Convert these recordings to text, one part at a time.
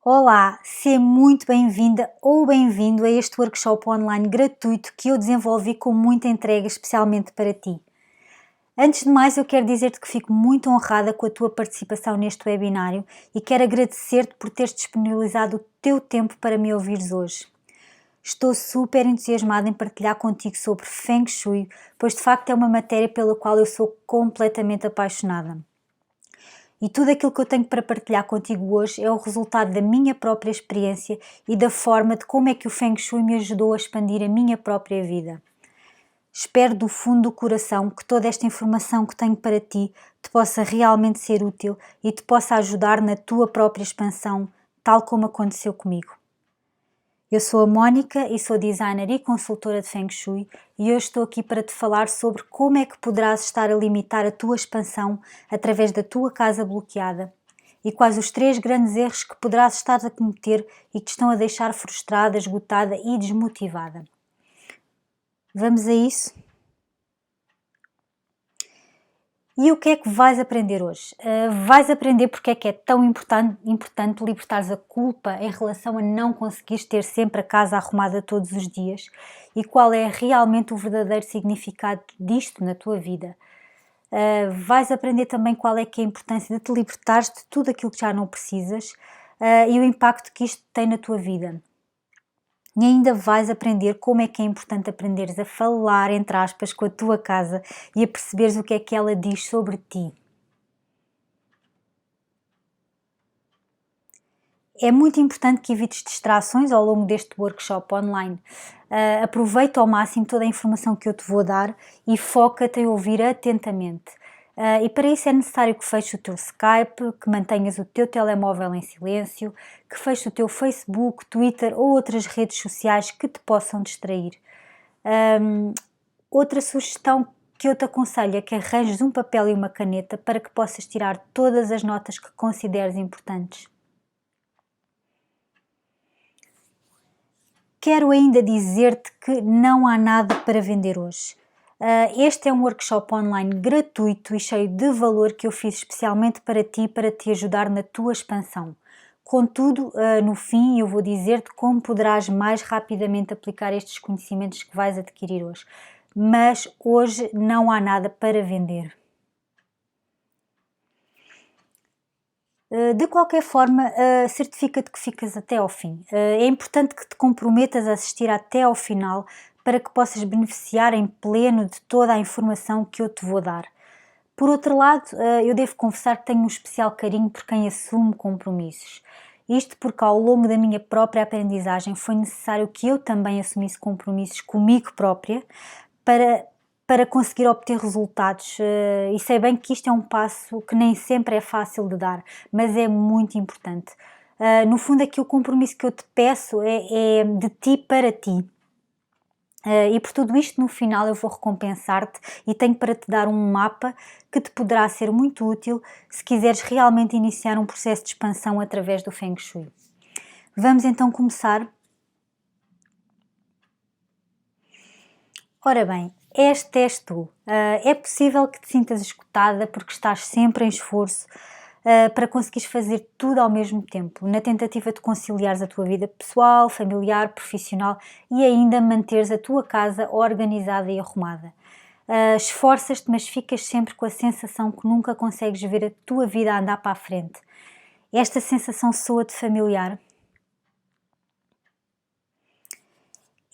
Olá, seja muito bem-vinda ou bem-vindo a este workshop online gratuito que eu desenvolvi com muita entrega especialmente para ti. Antes de mais, eu quero dizer-te que fico muito honrada com a tua participação neste webinário e quero agradecer-te por teres disponibilizado o teu tempo para me ouvires hoje. Estou super entusiasmada em partilhar contigo sobre Feng Shui, pois de facto é uma matéria pela qual eu sou completamente apaixonada. E tudo aquilo que eu tenho para partilhar contigo hoje é o resultado da minha própria experiência e da forma de como é que o Feng Shui me ajudou a expandir a minha própria vida. Espero do fundo do coração que toda esta informação que tenho para ti te possa realmente ser útil e te possa ajudar na tua própria expansão, tal como aconteceu comigo. Eu sou a Mónica e sou designer e consultora de Feng Shui e hoje estou aqui para te falar sobre como é que poderás estar a limitar a tua expansão através da tua casa bloqueada e quais os 3 grandes erros que poderás estar a cometer e que te estão a deixar frustrada, esgotada e desmotivada. Vamos a isso? E o que é que vais aprender hoje? Vais aprender porque é que é tão importante libertares a culpa em relação a não conseguires ter sempre a casa arrumada todos os dias e qual é realmente o verdadeiro significado disto na tua vida. Vais aprender também qual é que é a importância de te libertares de tudo aquilo que já não precisas e o impacto que isto tem na tua vida. E ainda vais aprender como é que é importante aprenderes a falar, entre aspas, com a tua casa e a perceberes o que é que ela diz sobre ti. É muito importante que evites distrações ao longo deste workshop online. Aproveita ao máximo toda a informação que eu te vou dar e foca-te em ouvir atentamente. E para isso é necessário que feches o teu Skype, que mantenhas o teu telemóvel em silêncio, que feches o teu Facebook, Twitter ou outras redes sociais que te possam distrair. Outra sugestão que eu te aconselho é que arranjes um papel e uma caneta para que possas tirar todas as notas que consideres importantes. Quero ainda dizer-te que não há nada para vender hoje. Este é um workshop online gratuito e cheio de valor que eu fiz especialmente para te ajudar na tua expansão. Contudo, no fim eu vou dizer-te como poderás mais rapidamente aplicar estes conhecimentos que vais adquirir hoje. Mas hoje não há nada para vender. De qualquer forma, certifica-te que ficas até ao fim. É importante que te comprometas a assistir até ao final para que possas beneficiar em pleno de toda a informação que eu te vou dar. Por outro lado, eu devo confessar que tenho um especial carinho por quem assume compromissos. Isto porque ao longo da minha própria aprendizagem foi necessário que eu também assumisse compromissos comigo própria para conseguir obter resultados. E sei bem que isto é um passo que nem sempre é fácil de dar, mas é muito importante. No fundo, aqui o compromisso que eu te peço é de ti para ti. E por tudo isto, no final, eu vou recompensar-te e tenho para te dar um mapa que te poderá ser muito útil se quiseres realmente iniciar um processo de expansão através do Feng Shui. Vamos então começar. Ora bem, este és tu. É possível que te sintas esgotada porque estás sempre em esforço para conseguires fazer tudo ao mesmo tempo, na tentativa de conciliares a tua vida pessoal, familiar, profissional e ainda manteres a tua casa organizada e arrumada. Esforças-te, mas ficas sempre com a sensação que nunca consegues ver a tua vida a andar para a frente. Esta sensação soa-te familiar?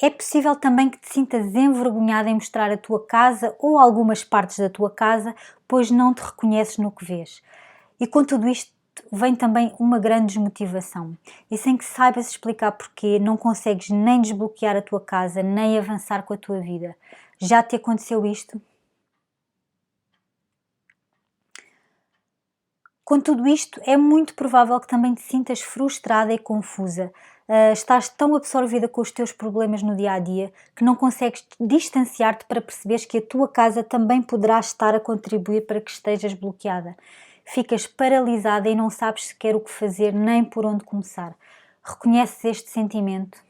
É possível também que te sintas envergonhada em mostrar a tua casa ou algumas partes da tua casa, pois não te reconheces no que vês. E com tudo isto vem também uma grande desmotivação. E sem que saibas explicar porquê, não consegues nem desbloquear a tua casa, nem avançar com a tua vida. Já te aconteceu isto? Com tudo isto, é muito provável que também te sintas frustrada e confusa. Estás tão absorvida com os teus problemas no dia a dia que não consegues distanciar-te para perceberes que a tua casa também poderá estar a contribuir para que estejas bloqueada. Ficas paralisada e não sabes sequer o que fazer nem por onde começar. Reconheces este sentimento?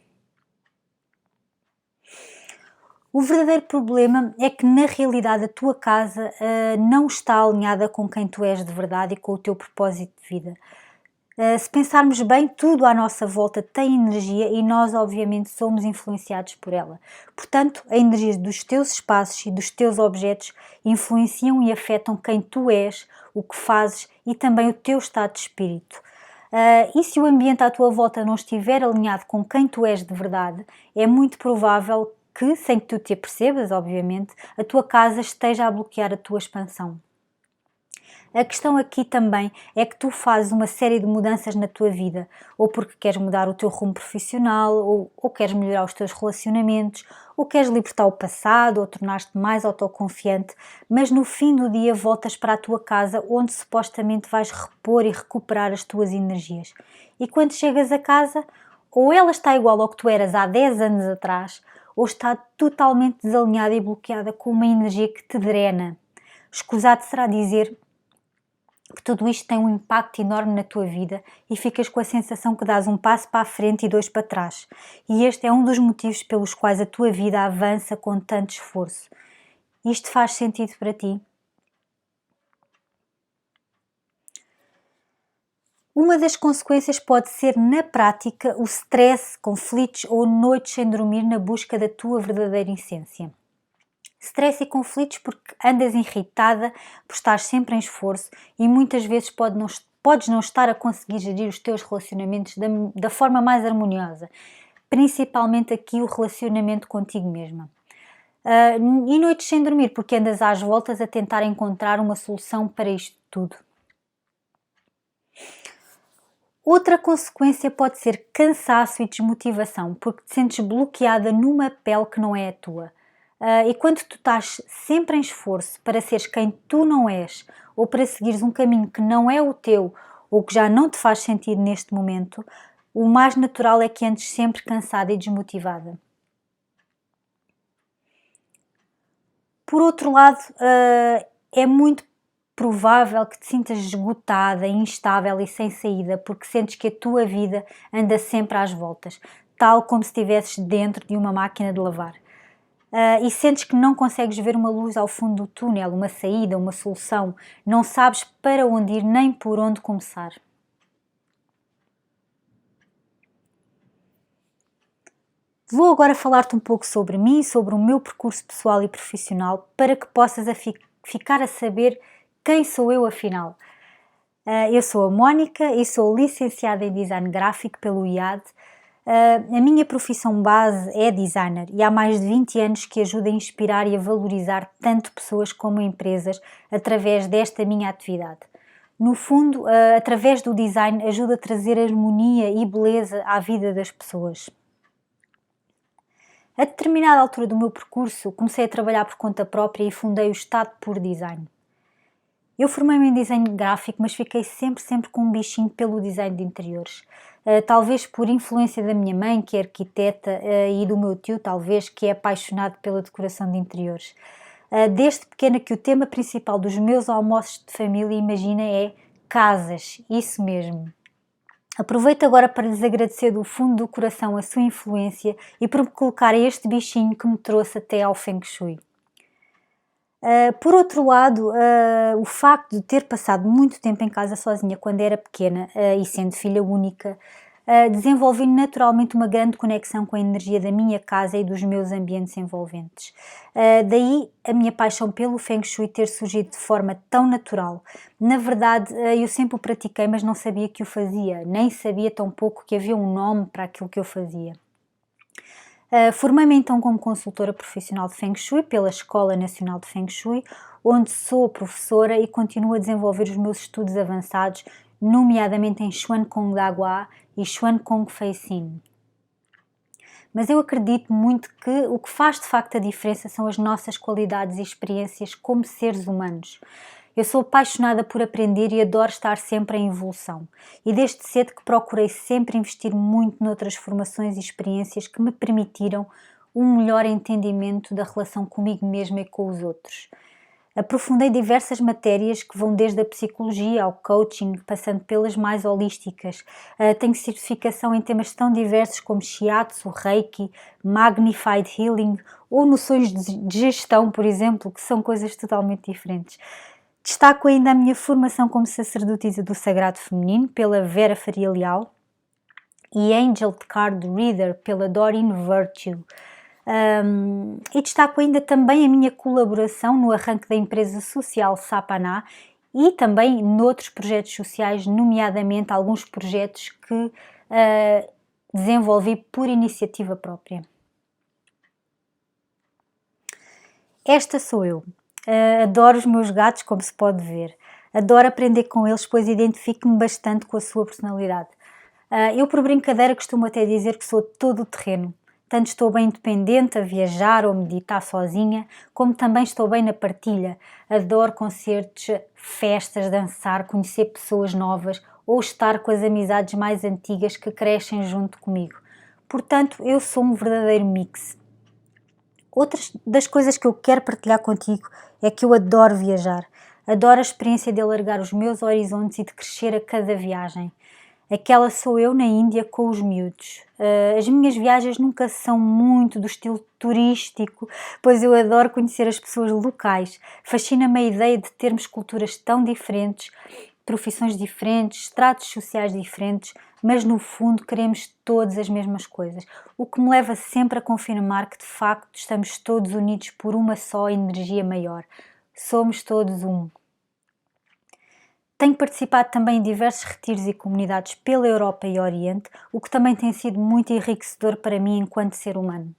O verdadeiro problema é que, na realidade, a tua casa não está alinhada com quem tu és de verdade e com o teu propósito de vida. Se pensarmos bem, tudo à nossa volta tem energia e nós, obviamente, somos influenciados por ela. Portanto, a energia dos teus espaços e dos teus objetos influenciam e afetam quem tu és, o que fazes e também o teu estado de espírito. E se o ambiente à tua volta não estiver alinhado com quem tu és de verdade, é muito provável que, sem que tu te apercebas, obviamente, a tua casa esteja a bloquear a tua expansão. A questão aqui também é que tu fazes uma série de mudanças na tua vida, ou porque queres mudar o teu rumo profissional, ou queres melhorar os teus relacionamentos, ou queres libertar o passado, ou tornar-te mais autoconfiante, mas no fim do dia voltas para a tua casa onde supostamente vais repor e recuperar as tuas energias. E quando chegas a casa, ou ela está igual ao que tu eras há 10 anos atrás, ou está totalmente desalinhada e bloqueada com uma energia que te drena. Escusado será dizer que tudo isto tem um impacto enorme na tua vida e ficas com a sensação que dás um passo para a frente e 2 para trás. E este é um dos motivos pelos quais a tua vida avança com tanto esforço. Isto faz sentido para ti? Uma das consequências pode ser, na prática, o stress, conflitos ou noites sem dormir na busca da tua verdadeira essência. Stress e conflitos porque andas irritada por estar sempre em esforço e muitas vezes podes não estar a conseguir gerir os teus relacionamentos da forma mais harmoniosa, principalmente aqui o relacionamento contigo mesma. E noites sem dormir porque andas às voltas a tentar encontrar uma solução para isto tudo. Outra consequência pode ser cansaço e desmotivação, porque te sentes bloqueada numa pele que não é a tua. E quando tu estás sempre em esforço para seres quem tu não és, ou para seguires um caminho que não é o teu, ou que já não te faz sentido neste momento, o mais natural é que andes sempre cansada e desmotivada. Por outro lado, é muito provável que te sintas esgotada, instável e sem saída, porque sentes que a tua vida anda sempre às voltas, tal como se estivesses dentro de uma máquina de lavar. E sentes que não consegues ver uma luz ao fundo do túnel, uma saída, uma solução, não sabes para onde ir nem por onde começar. Vou agora falar-te um pouco sobre mim, sobre o meu percurso pessoal e profissional, para que possas ficar a saber quem sou eu afinal. Eu sou a Mónica e sou licenciada em Design Gráfico pelo IAD. A minha profissão base é designer e há mais de 20 anos que ajudo a inspirar e a valorizar tanto pessoas como empresas através desta minha atividade. No fundo, através do design, ajudo a trazer harmonia e beleza à vida das pessoas. A determinada altura do meu percurso, comecei a trabalhar por conta própria e fundei o Estado Puro Design. Eu formei-me em desenho gráfico, mas fiquei sempre com um bichinho pelo design de interiores. Talvez por influência da minha mãe, que é arquiteta, e do meu tio, talvez, que é apaixonado pela decoração de interiores. Desde pequena que o tema principal dos meus almoços de família, imagina, é casas, isso mesmo. Aproveito agora para lhes agradecer do fundo do coração a sua influência e por me colocar este bichinho que me trouxe até ao Feng Shui. Por outro lado, o facto de ter passado muito tempo em casa sozinha quando era pequena e sendo filha única, desenvolvi naturalmente uma grande conexão com a energia da minha casa e dos meus ambientes envolventes. Daí a minha paixão pelo Feng Shui ter surgido de forma tão natural. Na verdade, eu sempre o pratiquei, mas não sabia que o fazia, nem sabia tão pouco que havia um nome para aquilo que eu fazia. Formei-me então como consultora profissional de Feng Shui pela Escola Nacional de Feng Shui, onde sou professora e continuo a desenvolver os meus estudos avançados, nomeadamente em Xuan Kong Dagua e Xuan Kong Fei Xin. Mas eu acredito muito que o que faz de facto a diferença são as nossas qualidades e experiências como seres humanos. Eu sou apaixonada por aprender e adoro estar sempre em evolução. E desde cedo que procurei sempre investir muito noutras formações e experiências que me permitiram um melhor entendimento da relação comigo mesma e com os outros. Aprofundei diversas matérias que vão desde a psicologia ao coaching, passando pelas mais holísticas. Tenho certificação em temas tão diversos como Shiatsu, Reiki, Magnified Healing ou noções de gestão, por exemplo, que são coisas totalmente diferentes. Destaco ainda a minha formação como sacerdotisa do Sagrado Feminino pela Vera Faria Leal e Angel Card Reader pela Doreen Virtue. E destaco ainda também a minha colaboração no arranque da empresa social Sapaná e também noutros projetos sociais, nomeadamente alguns projetos que desenvolvi por iniciativa própria. Esta sou eu. Adoro os meus gatos, como se pode ver. Adoro aprender com eles, pois identifico-me bastante com a sua personalidade. Eu, por brincadeira, costumo até dizer que sou todo o terreno. Tanto estou bem independente, a viajar ou meditar sozinha, como também estou bem na partilha. Adoro concertos, festas, dançar, conhecer pessoas novas ou estar com as amizades mais antigas que crescem junto comigo. Portanto, eu sou um verdadeiro mix. Outras das coisas que eu quero partilhar contigo é que eu adoro viajar. Adoro a experiência de alargar os meus horizontes e de crescer a cada viagem. Aquela sou eu na Índia com os miúdos. As minhas viagens nunca são muito do estilo turístico, pois eu adoro conhecer as pessoas locais. Fascina-me a ideia de termos culturas tão diferentes, profissões diferentes, estratos sociais diferentes, mas no fundo queremos todas as mesmas coisas, o que me leva sempre a confirmar que de facto estamos todos unidos por uma só energia maior. Somos todos um. Tenho participado também em diversos retiros e comunidades pela Europa e Oriente, o que também tem sido muito enriquecedor para mim enquanto ser humano.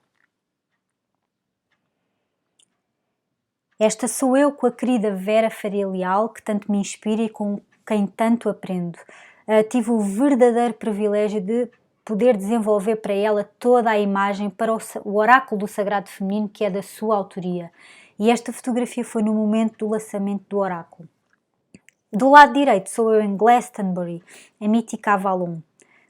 Esta sou eu com a querida Vera Faria Leal, que tanto me inspira e com quem tanto aprendo. Tive o verdadeiro privilégio de poder desenvolver para ela toda a imagem para o oráculo do Sagrado Feminino, que é da sua autoria. E esta fotografia foi no momento do lançamento do oráculo. Do lado direito sou eu em Glastonbury, a mítica Avalon,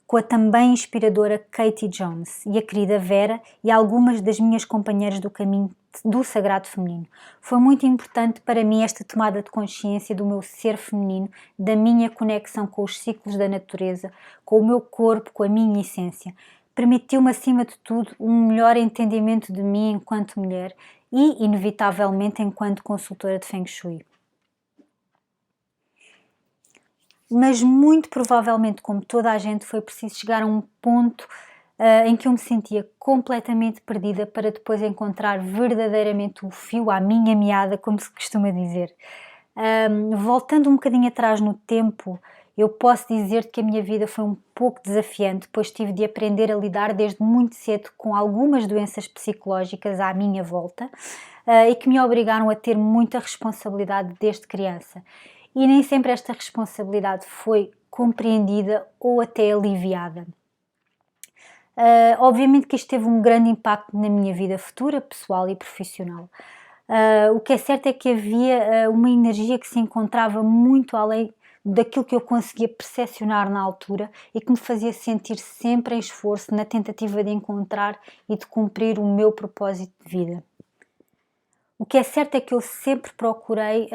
com a também inspiradora Katie Jones e a querida Vera e algumas das minhas companheiras do caminho do Sagrado Feminino. Foi muito importante para mim esta tomada de consciência do meu ser feminino, da minha conexão com os ciclos da natureza, com o meu corpo, com a minha essência. Permitiu-me, acima de tudo, um melhor entendimento de mim enquanto mulher e, inevitavelmente, enquanto consultora de Feng Shui. Mas muito provavelmente, como toda a gente, foi preciso chegar a um ponto em que eu me sentia completamente perdida para depois encontrar verdadeiramente o fio à minha meada, como se costuma dizer. Voltando um bocadinho atrás no tempo, eu posso dizer que a minha vida foi um pouco desafiante, pois tive de aprender a lidar desde muito cedo com algumas doenças psicológicas à minha volta e que me obrigaram a ter muita responsabilidade desde criança. E nem sempre esta responsabilidade foi compreendida ou até aliviada. Obviamente que isto teve um grande impacto na minha vida futura, pessoal e profissional. O que é certo é que havia uma energia que se encontrava muito além daquilo que eu conseguia percepcionar na altura e que me fazia sentir sempre em esforço na tentativa de encontrar e de cumprir o meu propósito de vida. O que é certo é que eu sempre procurei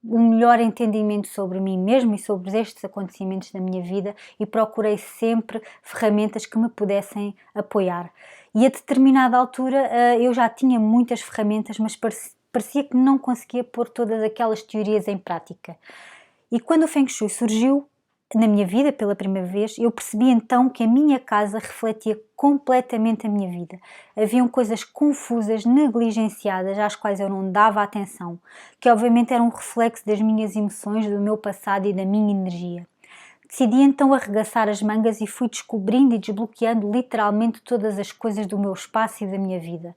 um melhor entendimento sobre mim mesmo e sobre estes acontecimentos da minha vida e procurei sempre ferramentas que me pudessem apoiar. E a determinada altura eu já tinha muitas ferramentas, mas parecia que não conseguia pôr todas aquelas teorias em prática. E quando o Feng Shui surgiu na minha vida pela primeira vez, eu percebi então que a minha casa refletia completamente a minha vida. Haviam coisas confusas, negligenciadas, às quais eu não dava atenção, que obviamente eram um reflexo das minhas emoções, do meu passado e da minha energia. Decidi então arregaçar as mangas e fui descobrindo e desbloqueando literalmente todas as coisas do meu espaço e da minha vida.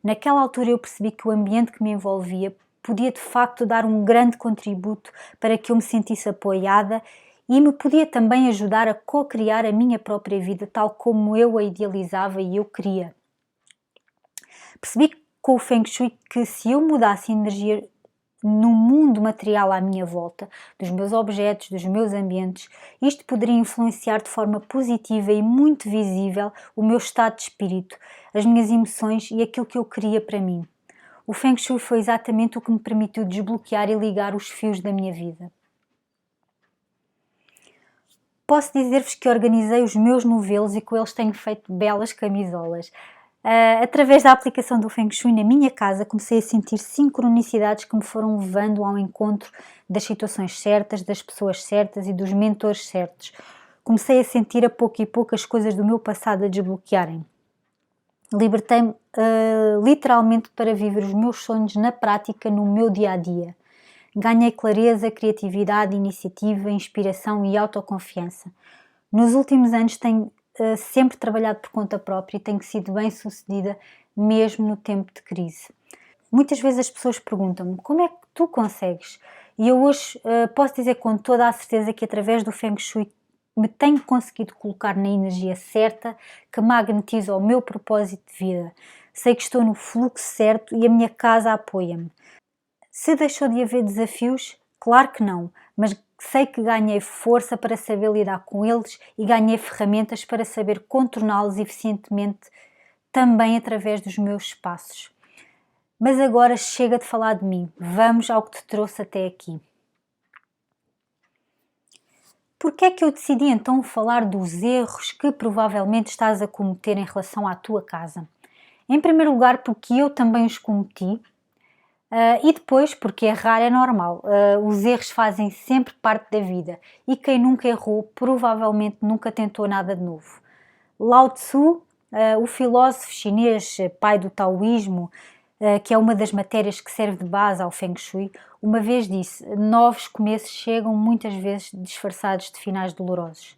Naquela altura eu percebi que o ambiente que me envolvia podia de facto dar um grande contributo para que eu me sentisse apoiada e me podia também ajudar a co-criar a minha própria vida tal como eu a idealizava e eu queria. Percebi com o Feng Shui que se eu mudasse a energia no mundo material à minha volta, dos meus objetos, dos meus ambientes, isto poderia influenciar de forma positiva e muito visível o meu estado de espírito, as minhas emoções e aquilo que eu queria para mim. O Feng Shui foi exatamente o que me permitiu desbloquear e ligar os fios da minha vida. Posso dizer-vos que organizei os meus novelos e com eles tenho feito belas camisolas. Através da aplicação do Feng Shui na minha casa, comecei a sentir sincronicidades que me foram levando ao encontro das situações certas, das pessoas certas e dos mentores certos. Comecei a sentir a pouco e pouco as coisas do meu passado a desbloquearem. Libertei-me literalmente para viver os meus sonhos na prática, no meu dia-a-dia. Ganhei clareza, criatividade, iniciativa, inspiração e autoconfiança. Nos últimos anos tenho sempre trabalhado por conta própria e tenho sido bem-sucedida mesmo no tempo de crise. Muitas vezes as pessoas perguntam-me como é que tu consegues? E eu hoje posso dizer com toda a certeza que através do Feng Shui me tenho conseguido colocar na energia certa que magnetiza o meu propósito de vida. Sei que estou no fluxo certo e a minha casa apoia-me. Se deixou de haver desafios? Claro que não, mas sei que ganhei força para saber lidar com eles e ganhei ferramentas para saber contorná-los eficientemente também através dos meus espaços. Mas agora chega de falar de mim, vamos ao que te trouxe até aqui. Por que é que eu decidi então falar dos erros que provavelmente estás a cometer em relação à tua casa? Em primeiro lugar, porque eu também os cometi. E depois, porque errar é normal, os erros fazem sempre parte da vida e quem nunca errou provavelmente nunca tentou nada de novo. Lao Tzu, o filósofo chinês, pai do taoísmo, que é uma das matérias que serve de base ao Feng Shui, uma vez disse: novos começos chegam muitas vezes disfarçados de finais dolorosos.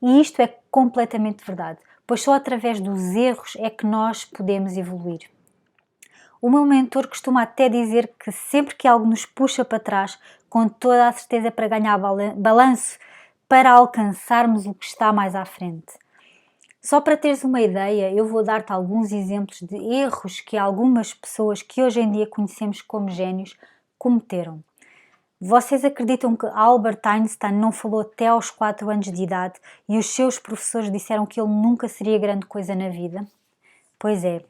E isto é completamente verdade, pois só através dos erros é que nós podemos evoluir. O meu mentor costuma até dizer que sempre que algo nos puxa para trás, com toda a certeza para ganhar balanço, para alcançarmos o que está mais à frente. Só para teres uma ideia, eu vou dar-te alguns exemplos de erros que algumas pessoas que hoje em dia conhecemos como génios cometeram. Vocês acreditam que Albert Einstein não falou até aos 4 anos de idade e os seus professores disseram que ele nunca seria grande coisa na vida? Pois é.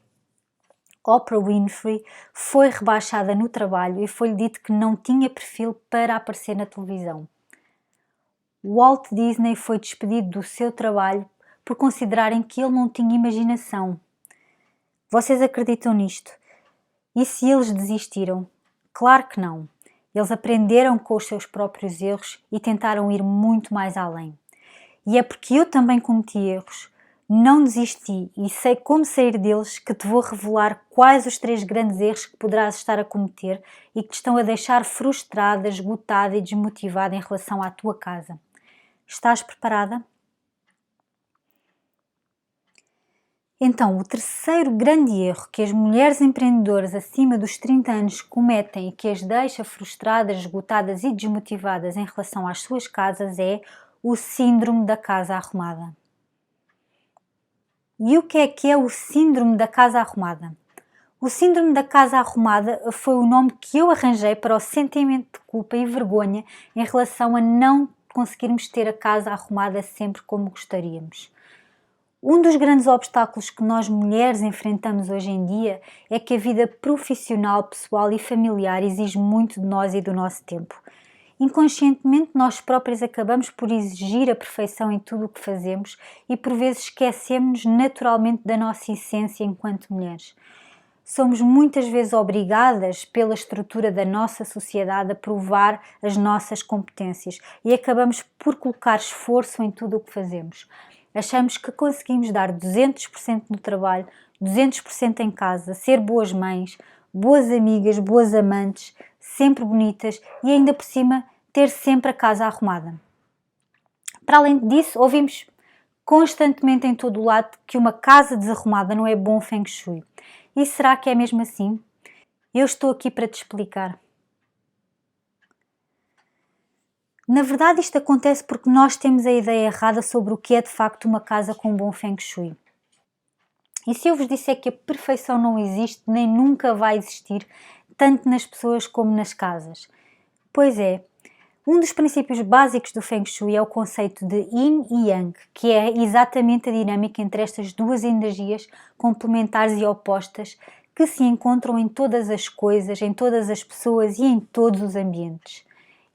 Oprah Winfrey foi rebaixada no trabalho e foi-lhe dito que não tinha perfil para aparecer na televisão. Walt Disney foi despedido do seu trabalho por considerarem que ele não tinha imaginação. Vocês acreditam nisto? E se eles desistiram? Claro que não. Eles aprenderam com os seus próprios erros e tentaram ir muito mais além. E é porque eu também cometi erros, não desisti e sei como sair deles que te vou revelar quais os 3 grandes erros que poderás estar a cometer e que te estão a deixar frustrada, esgotada e desmotivada em relação à tua casa. Estás preparada? Então, o terceiro grande erro que as mulheres empreendedoras acima dos 30 anos cometem e que as deixa frustradas, esgotadas e desmotivadas em relação às suas casas é o síndrome da casa arrumada. E o que é o síndrome da casa arrumada? O síndrome da casa arrumada foi o nome que eu arranjei para o sentimento de culpa e vergonha em relação a não conseguirmos ter a casa arrumada sempre como gostaríamos. Um dos grandes obstáculos que nós mulheres enfrentamos hoje em dia é que a vida profissional, pessoal e familiar exige muito de nós e do nosso tempo. Inconscientemente, nós próprias acabamos por exigir a perfeição em tudo o que fazemos e por vezes esquecemos-nos naturalmente da nossa essência enquanto mulheres. Somos muitas vezes obrigadas pela estrutura da nossa sociedade a provar as nossas competências e acabamos por colocar esforço em tudo o que fazemos. Achamos que conseguimos dar 200% no trabalho, 200% em casa, ser boas mães, boas amigas, boas amantes, sempre bonitas e ainda por cima ter sempre a casa arrumada. Para além disso, ouvimos constantemente em todo o lado que uma casa desarrumada não é bom Feng Shui. E será que é mesmo assim? Eu estou aqui para te explicar. Na verdade, isto acontece porque nós temos a ideia errada sobre o que é de facto uma casa com bom Feng Shui. E se eu vos disser que a perfeição não existe, nem nunca vai existir, tanto nas pessoas como nas casas? Pois é, um dos princípios básicos do Feng Shui é o conceito de Yin e Yang, que é exatamente a dinâmica entre estas duas energias complementares e opostas que se encontram em todas as coisas, em todas as pessoas e em todos os ambientes.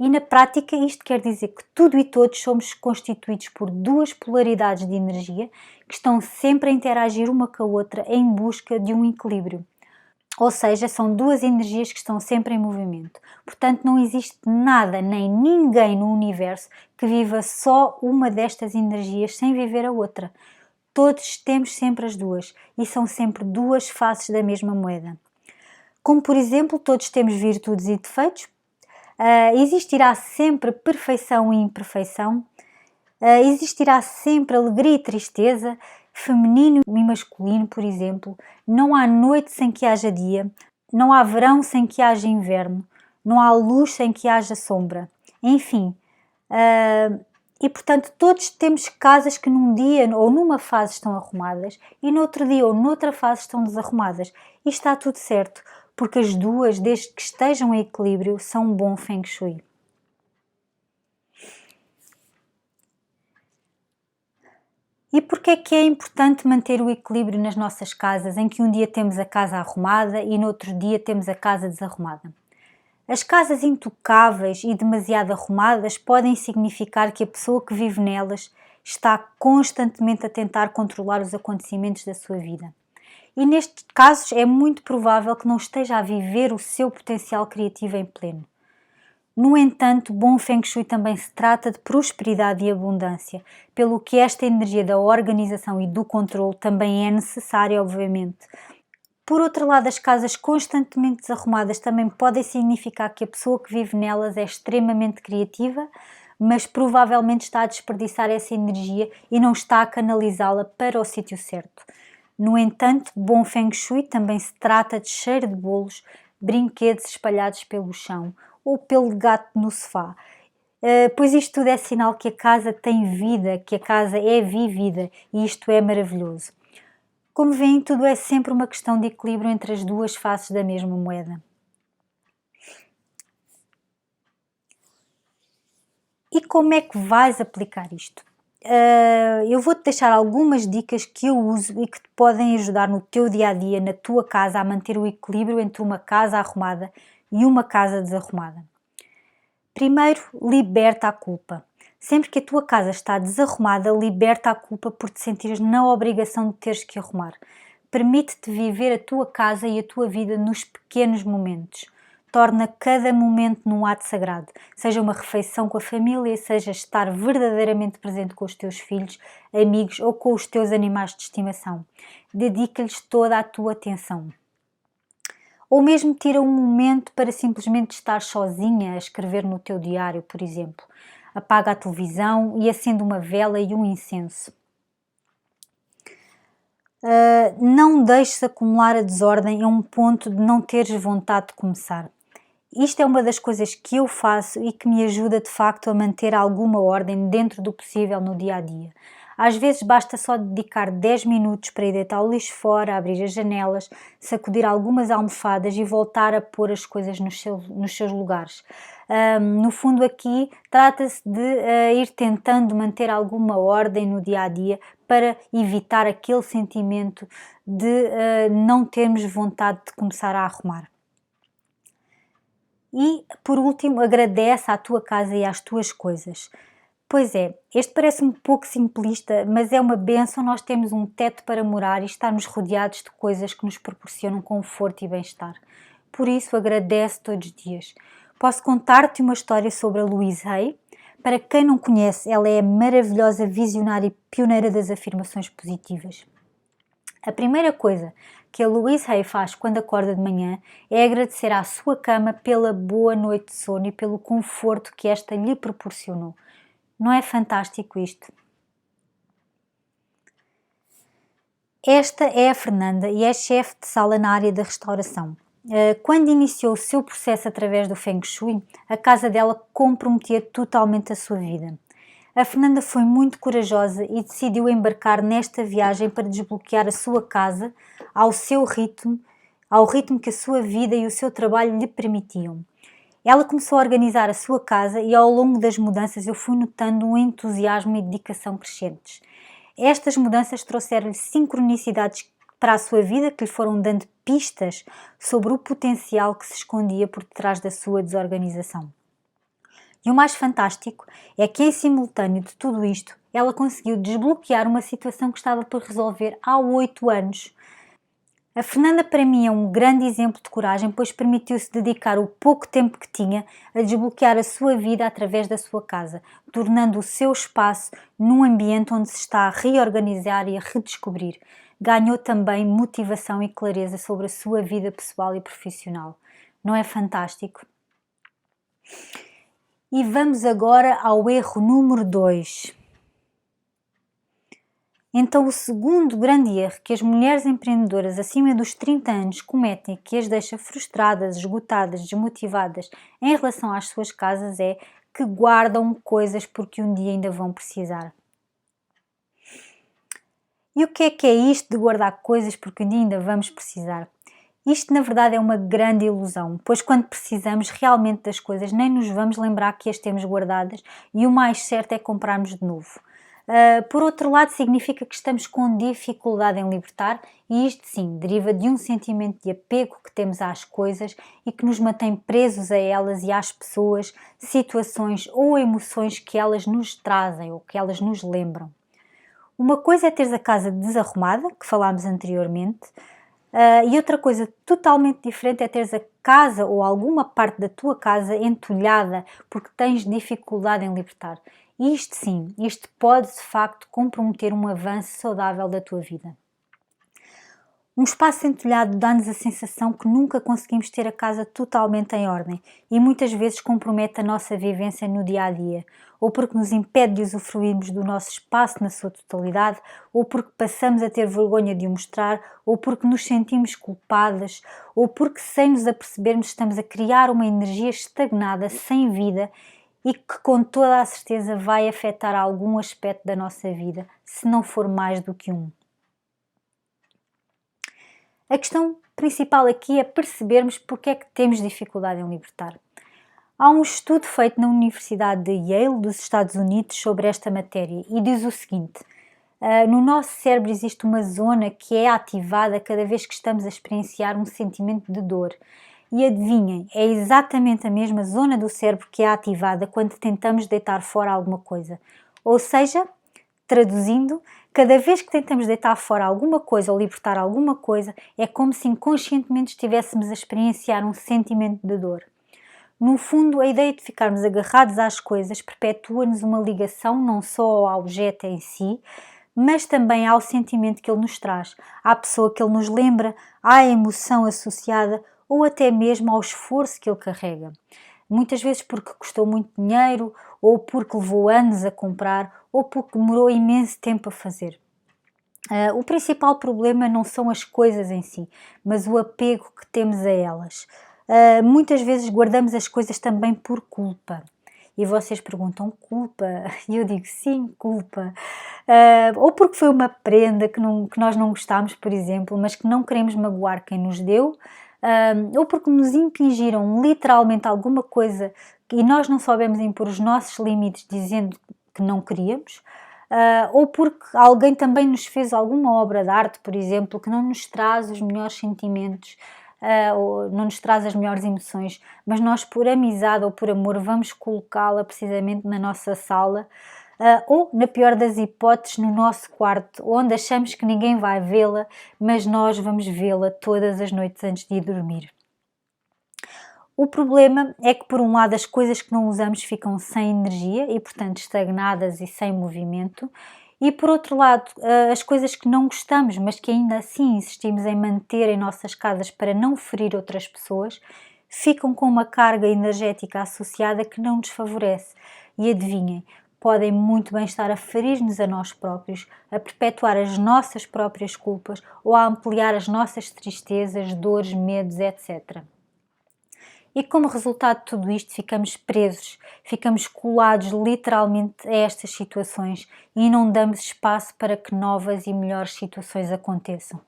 E na prática isto quer dizer que tudo e todos somos constituídos por duas polaridades de energia que estão sempre a interagir uma com a outra em busca de um equilíbrio. Ou seja, são duas energias que estão sempre em movimento. Portanto, não existe nada nem ninguém no universo que viva só uma destas energias sem viver a outra. Todos temos sempre as duas e são sempre duas faces da mesma moeda. Como, por exemplo, todos temos virtudes e defeitos, existirá sempre perfeição e imperfeição, existirá sempre alegria e tristeza, feminino e masculino, por exemplo. Não há noite sem que haja dia, não há verão sem que haja inverno, não há luz sem que haja sombra. Enfim, e portanto todos temos casas que num dia ou numa fase estão arrumadas e no outro dia ou noutra fase estão desarrumadas. E está tudo certo, porque as duas, desde que estejam em equilíbrio, são um bom Feng Shui. E porquê é que é importante manter o equilíbrio nas nossas casas, em que um dia temos a casa arrumada e no outro dia temos a casa desarrumada? As casas intocáveis e demasiado arrumadas podem significar que a pessoa que vive nelas está constantemente a tentar controlar os acontecimentos da sua vida. E nestes casos é muito provável que não esteja a viver o seu potencial criativo em pleno. No entanto, bom Feng Shui também se trata de prosperidade e abundância, pelo que esta energia da organização e do controle também é necessária, obviamente. Por outro lado, as casas constantemente desarrumadas também podem significar que a pessoa que vive nelas é extremamente criativa, mas provavelmente está a desperdiçar essa energia e não está a canalizá-la para o sítio certo. No entanto, bom Feng Shui também se trata de cheiro de bolos, brinquedos espalhados pelo chão ou pelo gato no sofá, pois isto tudo é sinal que a casa tem vida, que a casa é vivida e isto é maravilhoso. Como veem, tudo é sempre uma questão de equilíbrio entre as duas faces da mesma moeda. E como é que vais aplicar isto? Eu vou-te deixar algumas dicas que eu uso e que te podem ajudar no teu dia-a-dia, na tua casa, a manter o equilíbrio entre uma casa arrumada e uma casa desarrumada. Primeiro, liberta a culpa. Sempre que a tua casa está desarrumada, liberta a culpa por te sentires na obrigação de teres que arrumar. Permite-te viver a tua casa e a tua vida nos pequenos momentos. Torna cada momento num ato sagrado, seja uma refeição com a família, seja estar verdadeiramente presente com os teus filhos, amigos ou com os teus animais de estimação. Dedica-lhes toda a tua atenção. Ou mesmo tira um momento para simplesmente estar sozinha a escrever no teu diário, por exemplo. Apaga a televisão e acende uma vela e um incenso. Não deixes acumular a desordem a um ponto de não teres vontade de começar. Isto é uma das coisas que eu faço e que me ajuda de facto a manter alguma ordem dentro do possível no dia-a-dia. Às vezes basta só dedicar 10 minutos para ir deitar o lixo fora, abrir as janelas, sacudir algumas almofadas e voltar a pôr as coisas nos seus lugares. No fundo aqui trata-se de ir tentando manter alguma ordem no dia-a-dia para evitar aquele sentimento de não termos vontade de começar a arrumar. E, por último, agradece à tua casa e às tuas coisas. Pois é, este parece um pouco simplista, mas é uma bênção nós termos um teto para morar e estarmos rodeados de coisas que nos proporcionam conforto e bem-estar. Por isso, agradece todos os dias. Posso contar-te uma história sobre a Louise Hay. Para quem não conhece, ela é a maravilhosa visionária e pioneira das afirmações positivas. A primeira coisa que a Louise Hay faz quando acorda de manhã é agradecer à sua cama pela boa noite de sono e pelo conforto que esta lhe proporcionou. Não é fantástico isto? Esta é a Fernanda e é chefe de sala na área da restauração. Quando iniciou o seu processo através do Feng Shui, a casa dela comprometia totalmente a sua vida. A Fernanda foi muito corajosa e decidiu embarcar nesta viagem para desbloquear a sua casa ao ritmo que a sua vida e o seu trabalho lhe permitiam. Ela começou a organizar a sua casa e ao longo das mudanças eu fui notando um entusiasmo e dedicação crescentes. Estas mudanças trouxeram-lhe sincronicidades para a sua vida que lhe foram dando pistas sobre o potencial que se escondia por detrás da sua desorganização. E o mais fantástico é que, em simultâneo de tudo isto, ela conseguiu desbloquear uma situação que estava por resolver há 8 anos. A Fernanda, para mim, é um grande exemplo de coragem, pois permitiu-se dedicar o pouco tempo que tinha a desbloquear a sua vida através da sua casa, tornando o seu espaço num ambiente onde se está a reorganizar e a redescobrir. Ganhou também motivação e clareza sobre a sua vida pessoal e profissional. Não é fantástico? E vamos agora ao erro número 2. Então, o segundo grande erro que as mulheres empreendedoras acima dos 30 anos cometem, que as deixa frustradas, esgotadas, desmotivadas em relação às suas casas, é que guardam coisas porque um dia ainda vão precisar. E o que é isto de guardar coisas porque um dia ainda vamos precisar? Isto, na verdade, é uma grande ilusão, pois quando precisamos realmente das coisas nem nos vamos lembrar que as temos guardadas e o mais certo é comprarmos de novo. Por outro lado, significa que estamos com dificuldade em libertar e isto sim deriva de um sentimento de apego que temos às coisas e que nos mantém presos a elas e às pessoas, situações ou emoções que elas nos trazem ou que elas nos lembram. Uma coisa é teres a casa desarrumada, que falámos anteriormente, e outra coisa totalmente diferente é teres a casa ou alguma parte da tua casa entulhada porque tens dificuldade em libertar. Isto sim, isto pode de facto comprometer um avanço saudável da tua vida. Um espaço entulhado dá-nos a sensação que nunca conseguimos ter a casa totalmente em ordem e muitas vezes compromete a nossa vivência no dia-a-dia, ou porque nos impede de usufruirmos do nosso espaço na sua totalidade, ou porque passamos a ter vergonha de o mostrar, ou porque nos sentimos culpadas, ou porque sem nos apercebermos estamos a criar uma energia estagnada, sem vida, e que com toda a certeza vai afetar algum aspecto da nossa vida, se não for mais do que um. A questão principal aqui é percebermos porque é que temos dificuldade em libertar. Há um estudo feito na Universidade de Yale, dos Estados Unidos, sobre esta matéria e diz o seguinte: no nosso cérebro existe uma zona que é ativada cada vez que estamos a experienciar um sentimento de dor. E adivinhem, é exatamente a mesma zona do cérebro que é ativada quando tentamos deitar fora alguma coisa. Ou seja, traduzindo, cada vez que tentamos deitar fora alguma coisa ou libertar alguma coisa, é como se inconscientemente estivéssemos a experienciar um sentimento de dor. No fundo, a ideia de ficarmos agarrados às coisas perpetua-nos uma ligação não só ao objeto em si, mas também ao sentimento que ele nos traz, à pessoa que ele nos lembra, à emoção associada ou até mesmo ao esforço que ele carrega. Muitas vezes porque custou muito dinheiro, ou porque levou anos a comprar, ou porque demorou imenso tempo a fazer. O principal problema não são as coisas em si, mas o apego que temos a elas. Muitas vezes guardamos as coisas também por culpa. E vocês perguntam, culpa? E eu digo, sim, culpa. Ou porque foi uma prenda que nós não gostámos, por exemplo, mas que não queremos magoar quem nos deu, ou porque nos impingiram literalmente alguma coisa e nós não soubemos impor os nossos limites dizendo que não queríamos, ou porque alguém também nos fez alguma obra de arte, por exemplo, que não nos traz os melhores sentimentos, ou não nos traz as melhores emoções, mas nós por amizade ou por amor vamos colocá-la precisamente na nossa sala, ou, na pior das hipóteses, no nosso quarto, onde achamos que ninguém vai vê-la, mas nós vamos vê-la todas as noites antes de ir dormir. O problema é que, por um lado, as coisas que não usamos ficam sem energia e, portanto, estagnadas e sem movimento, e, por outro lado, as coisas que não gostamos, mas que ainda assim insistimos em manter em nossas casas para não ferir outras pessoas, ficam com uma carga energética associada que não nos favorece. E adivinhem, podem muito bem estar a ferir-nos a nós próprios, a perpetuar as nossas próprias culpas ou a ampliar as nossas tristezas, dores, medos, etc. E como resultado de tudo isto ficamos presos, ficamos colados literalmente a estas situações e não damos espaço para que novas e melhores situações aconteçam.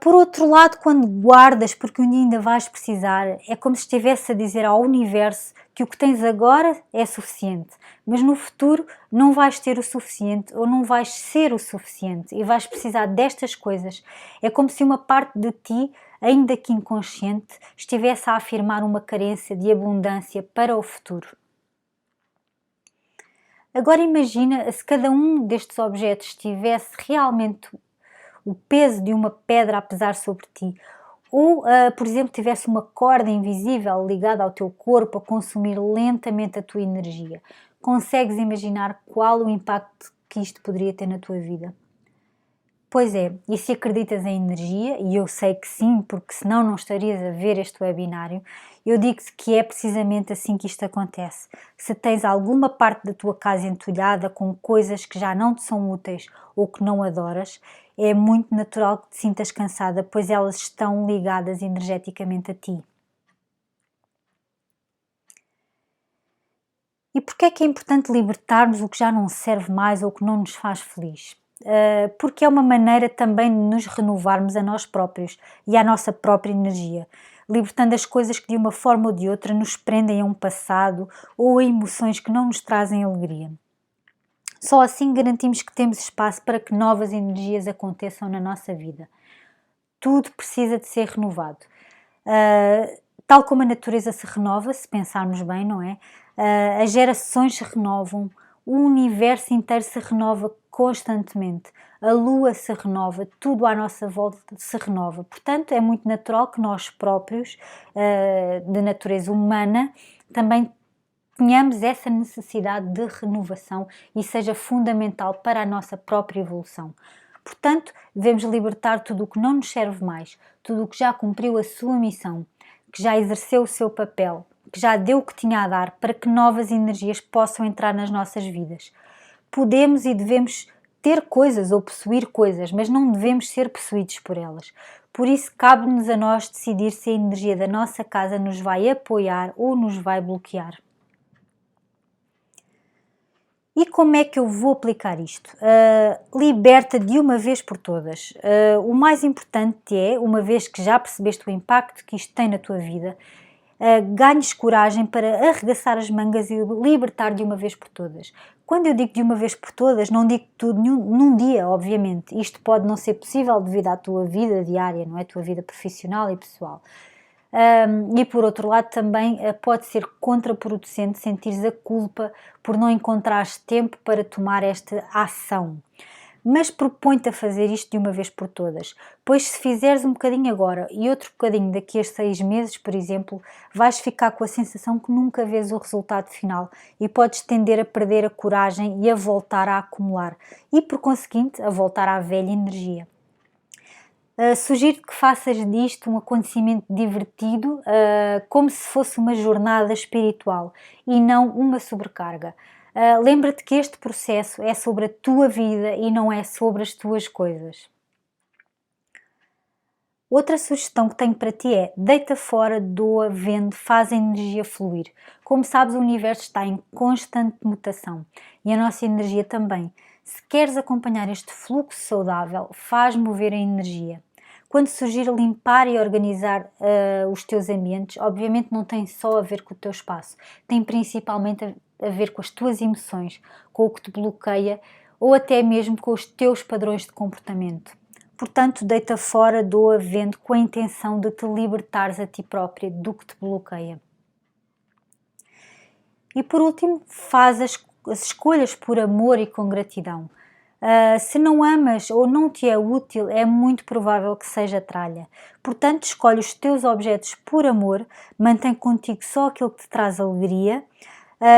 Por outro lado, quando guardas porque um dia ainda vais precisar, é como se estivesse a dizer ao universo que o que tens agora é suficiente, mas no futuro não vais ter o suficiente ou não vais ser o suficiente e vais precisar destas coisas. É como se uma parte de ti ainda que inconsciente, estivesse a afirmar uma carência de abundância para o futuro. Agora imagina se cada um destes objetos tivesse realmente o peso de uma pedra a pesar sobre ti, ou, por exemplo, tivesse uma corda invisível ligada ao teu corpo a consumir lentamente a tua energia. Consegues imaginar qual o impacto que isto poderia ter na tua vida? Pois é, e se acreditas em energia, e eu sei que sim, porque senão não estarias a ver este webinário, eu digo-te que é precisamente assim que isto acontece. Se tens alguma parte da tua casa entulhada com coisas que já não te são úteis ou que não adoras, é muito natural que te sintas cansada, pois elas estão ligadas energeticamente a ti. E porquê é que é importante libertarmos o que já não serve mais ou que não nos faz feliz? Porque é uma maneira também de nos renovarmos a nós próprios e à nossa própria energia, libertando as coisas que de uma forma ou de outra nos prendem a um passado ou a emoções que não nos trazem alegria. Só assim garantimos que temos espaço para que novas energias aconteçam na nossa vida. Tudo precisa de ser renovado. Tal como a natureza se renova, se pensarmos bem, não é? As gerações se renovam, o universo inteiro se renova constantemente, a lua se renova, tudo à nossa volta se renova. Portanto, é muito natural que nós próprios, de natureza humana, também tenhamos essa necessidade de renovação e seja fundamental para a nossa própria evolução. Portanto, devemos libertar tudo o que não nos serve mais, tudo o que já cumpriu a sua missão, que já exerceu o seu papel, que já deu o que tinha a dar para que novas energias possam entrar nas nossas vidas. Podemos e devemos ter coisas ou possuir coisas, mas não devemos ser possuídos por elas. Por isso, cabe-nos a nós decidir se a energia da nossa casa nos vai apoiar ou nos vai bloquear. E como é que eu vou aplicar isto? Liberta de uma vez por todas. O mais importante é, uma vez que já percebeste o impacto que isto tem na tua vida, ganhes coragem para arregaçar as mangas e libertar de uma vez por todas. Quando eu digo de uma vez por todas, não digo tudo num dia, obviamente. Isto pode não ser possível devido à tua vida diária, não é? A tua vida profissional e pessoal. E por outro lado também pode ser contraproducente sentires a culpa por não encontrares tempo para tomar esta ação. Mas propõe-te a fazer isto de uma vez por todas, pois se fizeres um bocadinho agora e outro bocadinho daqui a 6 meses, por exemplo, vais ficar com a sensação que nunca vês o resultado final e podes tender a perder a coragem e a voltar a acumular e, por conseguinte, a voltar à velha energia. Sugiro que faças disto um acontecimento divertido, como se fosse uma jornada espiritual e não uma sobrecarga. Lembra-te que este processo é sobre a tua vida e não é sobre as tuas coisas. Outra sugestão que tenho para ti é: deita fora, doa, vende, faz a energia fluir. Como sabes, o universo está em constante mutação e a nossa energia também. Se queres acompanhar este fluxo saudável, faz mover a energia. Quando sugiro limpar e organizar os teus ambientes, obviamente não tem só a ver com o teu espaço, tem principalmente a ver com as tuas emoções, com o que te bloqueia ou até mesmo com os teus padrões de comportamento. Portanto, deita fora, doa, vende com a intenção de te libertares a ti própria do que te bloqueia. E por último, faz as escolhas por amor e com gratidão. Se não amas ou não te é útil, é muito provável que seja tralha. Portanto, escolhe os teus objetos por amor, mantém contigo só aquilo que te traz alegria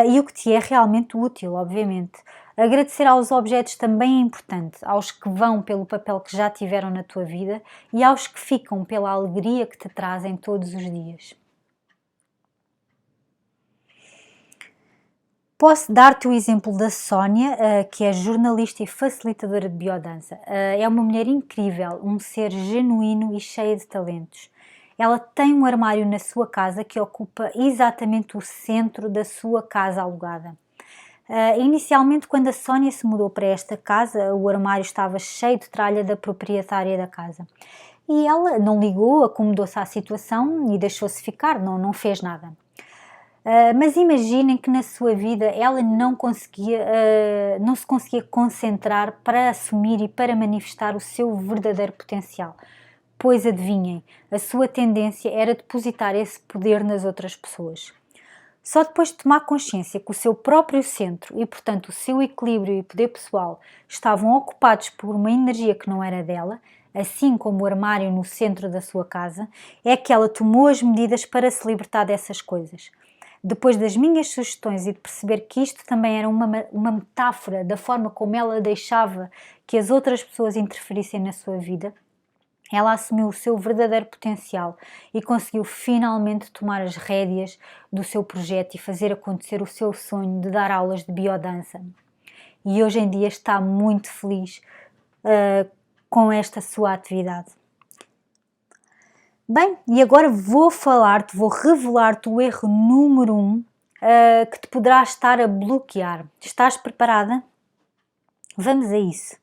e o que te é realmente útil, obviamente. Agradecer aos objetos também é importante, aos que vão pelo papel que já tiveram na tua vida e aos que ficam pela alegria que te trazem todos os dias. Posso dar-te o exemplo da Sónia, que é jornalista e facilitadora de biodança. É uma mulher incrível, um ser genuíno e cheia de talentos. Ela tem um armário na sua casa que ocupa exatamente o centro da sua casa alugada. Inicialmente, quando a Sónia se mudou para esta casa, o armário estava cheio de tralha da proprietária da casa. E ela não ligou, acomodou-se à situação e deixou-se ficar, não fez nada. Mas imaginem que na sua vida ela não se conseguia concentrar para assumir e para manifestar o seu verdadeiro potencial. pois adivinhem, a sua tendência era depositar esse poder nas outras pessoas. Só depois de tomar consciência que o seu próprio centro e, portanto, o seu equilíbrio e poder pessoal estavam ocupados por uma energia que não era dela, assim como o armário no centro da sua casa, é que ela tomou as medidas para se libertar dessas coisas. Depois das minhas sugestões e de perceber que isto também era uma metáfora da forma como ela deixava que as outras pessoas interferissem na sua vida, ela assumiu o seu verdadeiro potencial e conseguiu finalmente tomar as rédeas do seu projeto e fazer acontecer o seu sonho de dar aulas de biodança. E hoje em dia está muito feliz com esta sua atividade. Bem, e agora vou revelar-te o erro número 1 que te poderá estar a bloquear. Estás preparada? Vamos a isso.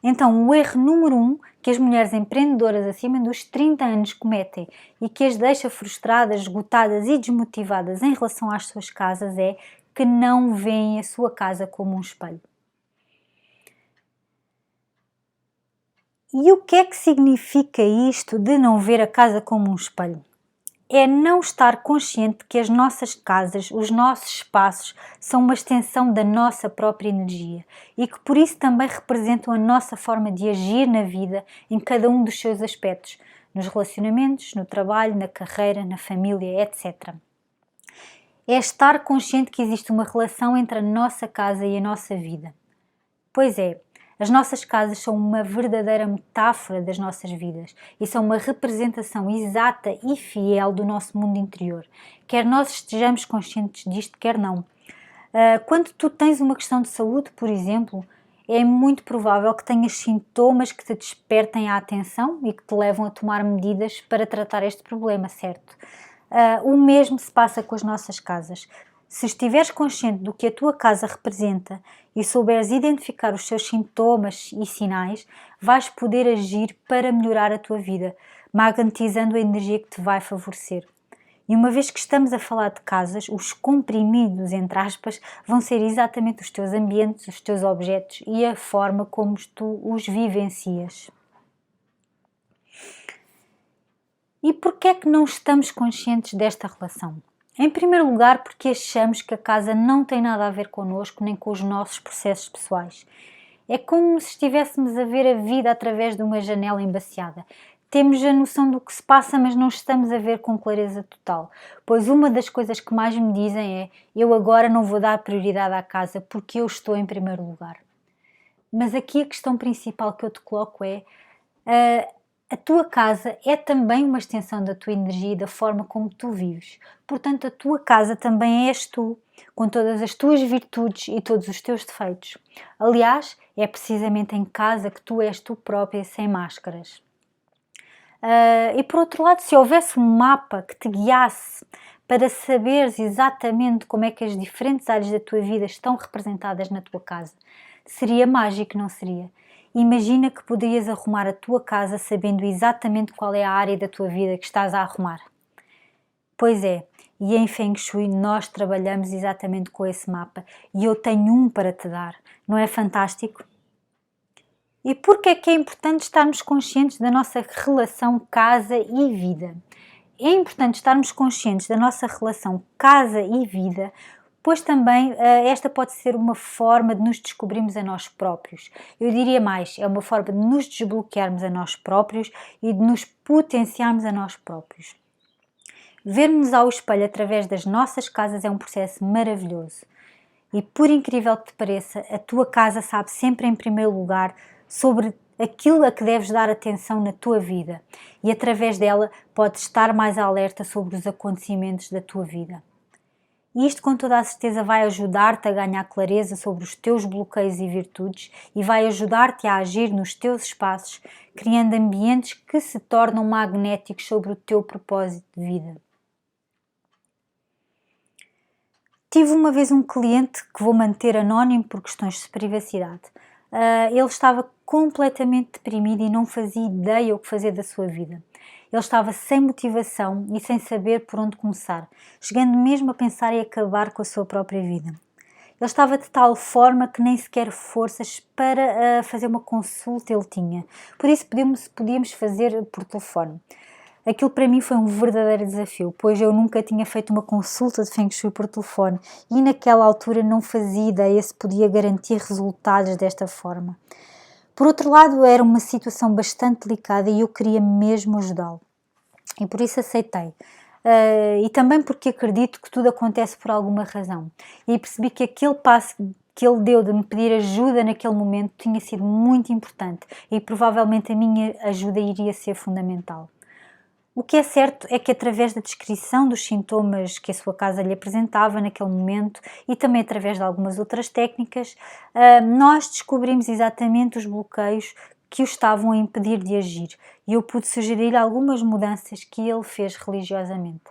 Então, o erro número 1 que as mulheres empreendedoras acima dos 30 anos cometem e que as deixa frustradas, esgotadas e desmotivadas em relação às suas casas é que não veem a sua casa como um espelho. E o que é que significa isto de não ver a casa como um espelho? É não estar consciente que as nossas casas, os nossos espaços, são uma extensão da nossa própria energia e que por isso também representam a nossa forma de agir na vida em cada um dos seus aspectos, nos relacionamentos, no trabalho, na carreira, na família, etc. É estar consciente que existe uma relação entre a nossa casa e a nossa vida. Pois é, as nossas casas são uma verdadeira metáfora das nossas vidas e são uma representação exata e fiel do nosso mundo interior, quer nós estejamos conscientes disto, quer não. Quando tu tens uma questão de saúde, por exemplo, é muito provável que tenhas sintomas que te despertem a atenção e que te levam a tomar medidas para tratar este problema, certo? O mesmo se passa com as nossas casas. Se estiveres consciente do que a tua casa representa e souberes identificar os seus sintomas e sinais, vais poder agir para melhorar a tua vida, magnetizando a energia que te vai favorecer. E uma vez que estamos a falar de casas, os comprimidos, entre aspas, vão ser exatamente os teus ambientes, os teus objetos e a forma como tu os vivencias. E porquê é que não estamos conscientes desta relação? Em primeiro lugar, porque achamos que a casa não tem nada a ver connosco nem com os nossos processos pessoais. É como se estivéssemos a ver a vida através de uma janela embaciada. Temos a noção do que se passa, mas não estamos a ver com clareza total. Pois uma das coisas que mais me dizem é: eu agora não vou dar prioridade à casa porque eu estou em primeiro lugar. Mas aqui a questão principal que eu te coloco é: a tua casa é também uma extensão da tua energia e da forma como tu vives. Portanto, a tua casa também és tu, com todas as tuas virtudes e todos os teus defeitos. Aliás, é precisamente em casa que tu és tu própria, sem máscaras. E por outro lado, se houvesse um mapa que te guiasse para saberes exatamente como é que as diferentes áreas da tua vida estão representadas na tua casa, seria mágico, não seria? Imagina que poderias arrumar a tua casa sabendo exatamente qual é a área da tua vida que estás a arrumar. Pois é, e em Feng Shui nós trabalhamos exatamente com esse mapa e eu tenho um para te dar. Não é fantástico? E porquê é que é importante estarmos conscientes da nossa relação casa e vida? É importante estarmos conscientes da nossa relação casa e vida, pois também esta pode ser uma forma de nos descobrirmos a nós próprios. Eu diria mais, é uma forma de nos desbloquearmos a nós próprios e de nos potenciarmos a nós próprios. Ver-nos ao espelho através das nossas casas é um processo maravilhoso. E por incrível que te pareça, a tua casa sabe sempre em primeiro lugar sobre aquilo a que deves dar atenção na tua vida e através dela podes estar mais alerta sobre os acontecimentos da tua vida. E isto com toda a certeza vai ajudar-te a ganhar clareza sobre os teus bloqueios e virtudes e vai ajudar-te a agir nos teus espaços, criando ambientes que se tornam magnéticos sobre o teu propósito de vida. Tive uma vez um cliente que vou manter anónimo por questões de privacidade. Ele estava completamente deprimido e não fazia ideia o que fazer da sua vida. Ele estava sem motivação e sem saber por onde começar, chegando mesmo a pensar em acabar com a sua própria vida. Ele estava de tal forma que nem sequer forças para fazer uma consulta ele tinha. Por isso podíamos fazer por telefone. Aquilo para mim foi um verdadeiro desafio, pois eu nunca tinha feito uma consulta de Feng Shui por telefone e naquela altura não fazia ideia se podia garantir resultados desta forma. Por outro lado, era uma situação bastante delicada e eu queria mesmo ajudá-lo. E por isso aceitei. E também porque acredito que tudo acontece por alguma razão. E percebi que aquele passo que ele deu de me pedir ajuda naquele momento tinha sido muito importante e provavelmente a minha ajuda iria ser fundamental. O que é certo é que através da descrição dos sintomas que a sua casa lhe apresentava naquele momento e também através de algumas outras técnicas, nós descobrimos exatamente os bloqueios que o estavam a impedir de agir e eu pude sugerir algumas mudanças que ele fez religiosamente.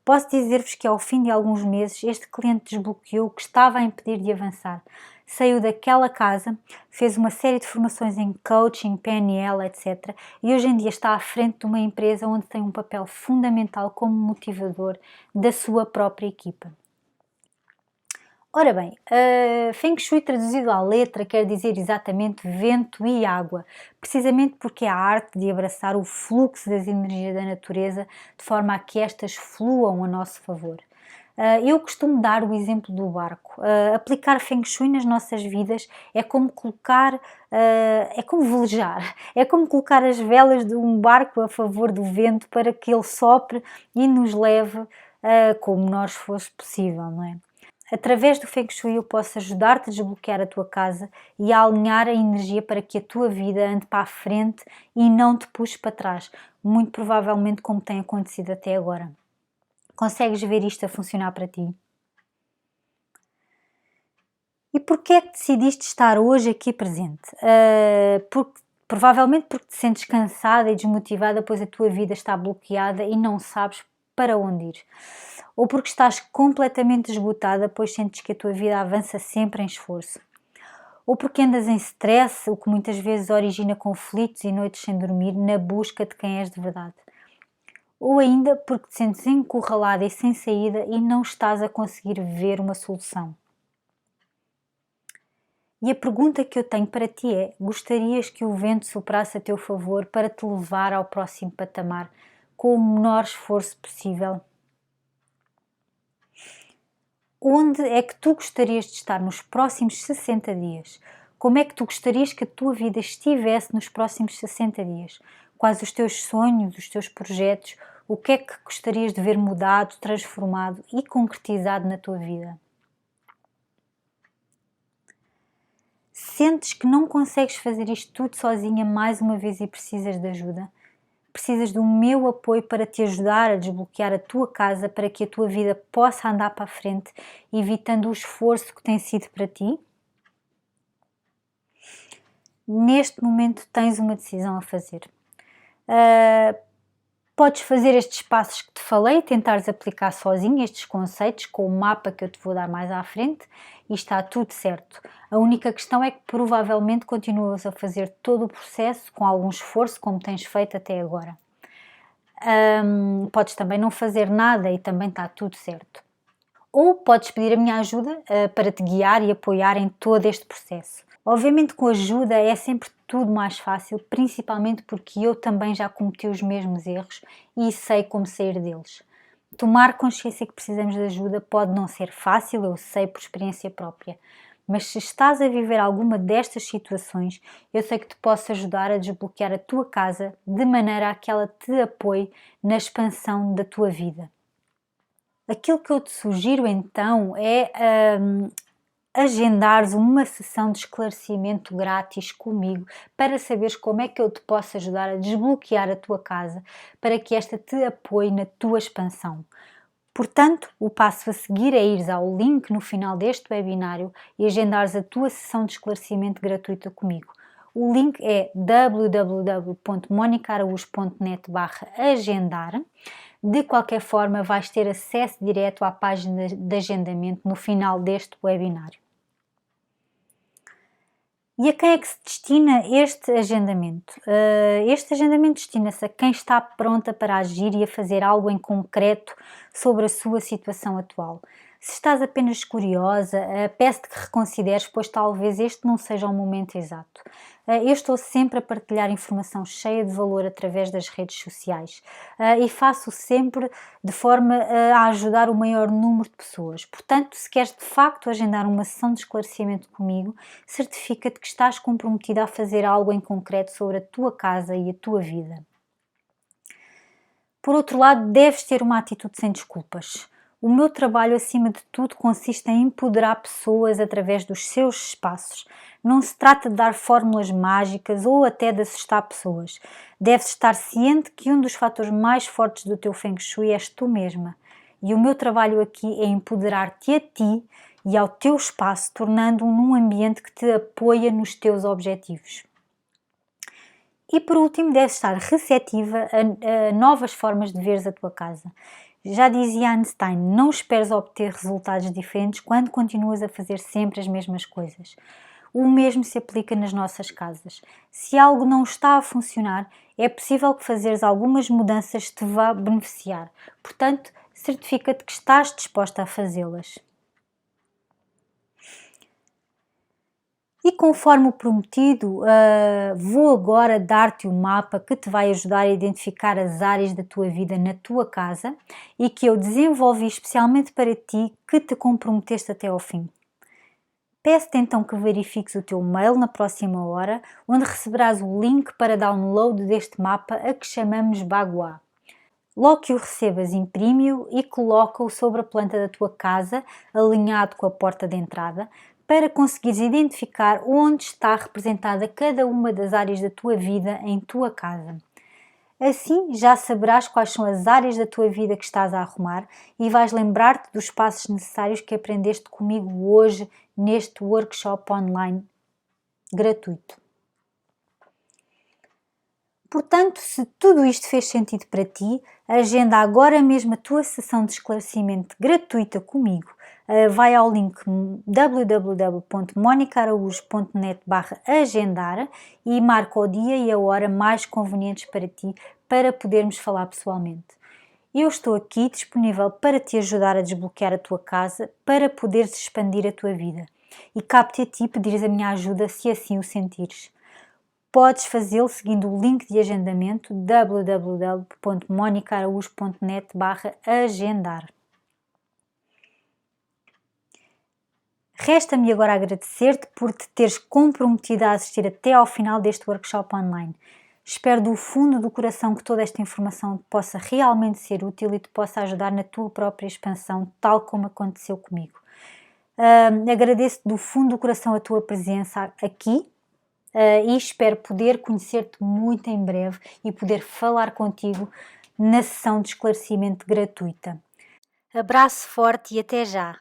Posso dizer-vos que ao fim de alguns meses este cliente desbloqueou o que estava a impedir de avançar. Saiu daquela casa, fez uma série de formações em coaching, PNL, etc. E hoje em dia está à frente de uma empresa onde tem um papel fundamental como motivador da sua própria equipa. Ora bem, Feng Shui traduzido à letra quer dizer exatamente vento e água, precisamente porque é a arte de abraçar o fluxo das energias da natureza de forma a que estas fluam a nosso favor. Eu costumo dar o exemplo do barco. Aplicar Feng Shui nas nossas vidas é como é como velejar, é como colocar as velas de um barco a favor do vento para que ele sopre e nos leve como nós fosse possível, não é? Através do Feng Shui eu posso ajudar-te a desbloquear a tua casa e a alinhar a energia para que a tua vida ande para a frente e não te puxe para trás, muito provavelmente como tem acontecido até agora. Consegues ver isto a funcionar para ti? E porquê é que decidiste estar hoje aqui presente? Provavelmente porque te sentes cansada e desmotivada, pois a tua vida está bloqueada e não sabes para onde ir. Ou porque estás completamente esgotada, pois sentes que a tua vida avança sempre em esforço. Ou porque andas em stress, o que muitas vezes origina conflitos e noites sem dormir na busca de quem és de verdade. Ou ainda porque te sentes encurralada e sem saída e não estás a conseguir ver uma solução. E a pergunta que eu tenho para ti é: gostarias que o vento soprasse a teu favor para te levar ao próximo patamar com o menor esforço possível? Onde é que tu gostarias de estar nos próximos 60 dias? Como é que tu gostarias que a tua vida estivesse nos próximos 60 dias? Quais os teus sonhos, os teus projetos? O que é que gostarias de ver mudado, transformado e concretizado na tua vida? Sentes que não consegues fazer isto tudo sozinha mais uma vez e precisas de ajuda? Precisas do meu apoio para te ajudar a desbloquear a tua casa para que a tua vida possa andar para a frente, evitando o esforço que tem sido para ti? Neste momento tens uma decisão a fazer. Podes fazer estes passos que te falei, tentares aplicar sozinho estes conceitos com o mapa que eu te vou dar mais à frente e está tudo certo. A única questão é que provavelmente continuas a fazer todo o processo com algum esforço, como tens feito até agora. Podes também não fazer nada e também está tudo certo. Ou podes pedir a minha ajuda para te guiar e apoiar em todo este processo. Obviamente com ajuda é sempre tudo mais fácil, principalmente porque eu também já cometi os mesmos erros e sei como sair deles. Tomar consciência que precisamos de ajuda pode não ser fácil, eu sei por experiência própria, mas se estás a viver alguma destas situações, eu sei que te posso ajudar a desbloquear a tua casa de maneira a que ela te apoie na expansão da tua vida. Aquilo que eu te sugiro então é agendares uma sessão de esclarecimento grátis comigo para saberes como é que eu te posso ajudar a desbloquear a tua casa para que esta te apoie na tua expansão. Portanto, o passo a seguir é ires ao link no final deste webinário e agendares a tua sessão de esclarecimento gratuita comigo. O link é www.monicaraújo.net/agendar. De qualquer forma, vais ter acesso direto à página de agendamento no final deste webinário. E a quem é que se destina este agendamento? Este agendamento destina-se a quem está pronta para agir e a fazer algo em concreto sobre a sua situação atual. Se estás apenas curiosa, peço-te que reconsideres, pois talvez este não seja o momento exato. Eu estou sempre a partilhar informação cheia de valor através das redes sociais e faço sempre de forma a ajudar o maior número de pessoas. Portanto, se queres de facto agendar uma sessão de esclarecimento comigo, certifica-te que estás comprometida a fazer algo em concreto sobre a tua casa e a tua vida. Por outro lado, deves ter uma atitude sem desculpas. O meu trabalho, acima de tudo, consiste em empoderar pessoas através dos seus espaços. Não se trata de dar fórmulas mágicas ou até de assustar pessoas. Deves estar ciente que um dos fatores mais fortes do teu Feng Shui és tu mesma. E o meu trabalho aqui é empoderar-te a ti e ao teu espaço, tornando-o num ambiente que te apoia nos teus objetivos. E por último, deves estar receptiva a novas formas de veres a tua casa. Já dizia Einstein, não esperes obter resultados diferentes quando continuas a fazer sempre as mesmas coisas. O mesmo se aplica nas nossas casas. Se algo não está a funcionar, é possível que fazeres algumas mudanças te vá beneficiar. Portanto, certifica-te que estás disposta a fazê-las. E conforme o prometido, vou agora dar-te um mapa que te vai ajudar a identificar as áreas da tua vida na tua casa e que eu desenvolvi especialmente para ti, que te comprometeste até ao fim. Peço-te então que verifiques o teu mail na próxima hora, onde receberás o link para download deste mapa a que chamamos Bagua. Logo que o recebas, imprime-o e coloca-o sobre a planta da tua casa, alinhado com a porta de entrada, para conseguires identificar onde está representada cada uma das áreas da tua vida em tua casa. Assim já saberás quais são as áreas da tua vida que estás a arrumar e vais lembrar-te dos passos necessários que aprendeste comigo hoje neste workshop online gratuito. Portanto, se tudo isto fez sentido para ti, agenda agora mesmo a tua sessão de esclarecimento gratuita comigo. Vai ao link www.monicaraújo.net/agendar e marca o dia e a hora mais convenientes para ti para podermos falar pessoalmente. Eu estou aqui disponível para te ajudar a desbloquear a tua casa para poderes expandir a tua vida. E cabe-te a ti pedires a minha ajuda se assim o sentires. Podes fazê-lo seguindo o link de agendamento www.monicaraújo.net/agendar. Resta-me agora agradecer-te por te teres comprometido a assistir até ao final deste workshop online. Espero do fundo do coração que toda esta informação te possa realmente ser útil e te possa ajudar na tua própria expansão, tal como aconteceu comigo. Agradeço do fundo do coração a tua presença aqui. E espero poder conhecer-te muito em breve e poder falar contigo na sessão de esclarecimento gratuita. Abraço forte e até já!